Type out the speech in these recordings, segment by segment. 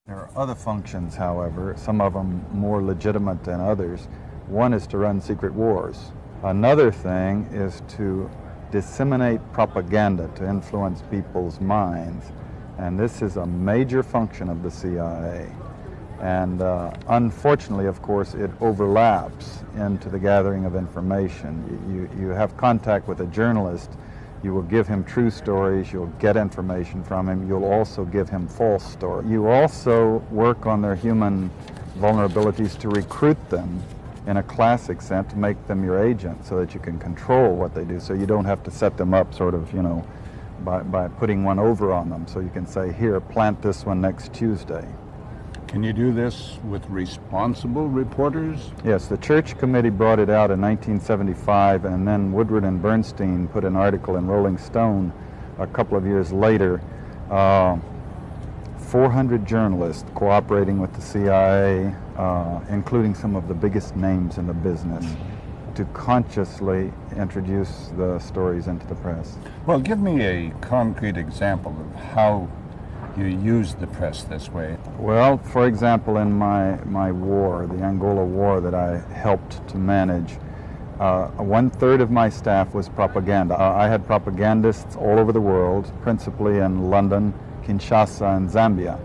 There are other functions, however, some of them more legitimate than others. One is to run secret wars. Another thing is to disseminate propaganda to influence people's minds. And this is a major function of the CIA. And unfortunately, of course, it overlaps into the gathering of information. You have contact with a journalist, you will give him true stories, you'll get information from him, you'll also give him false stories. You also work on their human vulnerabilities to recruit them in a classic sense, to make them your agent so that you can control what they do, so you don't have to set them up sort of, by putting one over on them. So you can say, here, plant this one next Tuesday. Can you do this with responsible reporters? Yes, the Church Committee brought it out in 1975, and then Woodward and Bernstein put an article in Rolling Stone a couple of years later. 400 journalists cooperating with the CIA, including some of the biggest names in the business, to consciously introduce the stories into the press. Well, give me a concrete example of how you use the press this way. Well, for example, in my war, the Angola War that I helped to manage, 1/3 of my staff was propaganda. I had propagandists all over the world, principally in London, Kinshasa, and Zambia.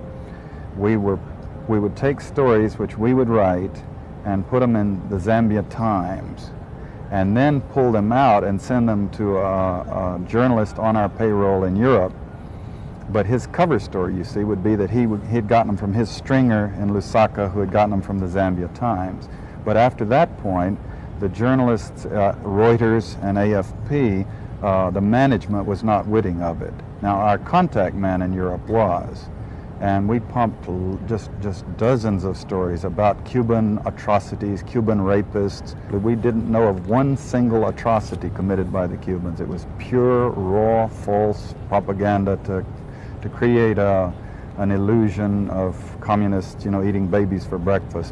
We would take stories which we would write and put them in the Zambia Times, and then pull them out and send them to a journalist on our payroll in Europe. But his cover story, you see, would be that he'd gotten them from his stringer in Lusaka, who had gotten them from the Zambia Times. But after that point, the journalists, Reuters and AFP, the management was not witting of it. Now, our contact man in Europe was, and we pumped just dozens of stories about Cuban atrocities, Cuban rapists. We didn't know of one single atrocity committed by the Cubans. It was pure, raw, false propaganda to create an illusion of communists, eating babies for breakfast.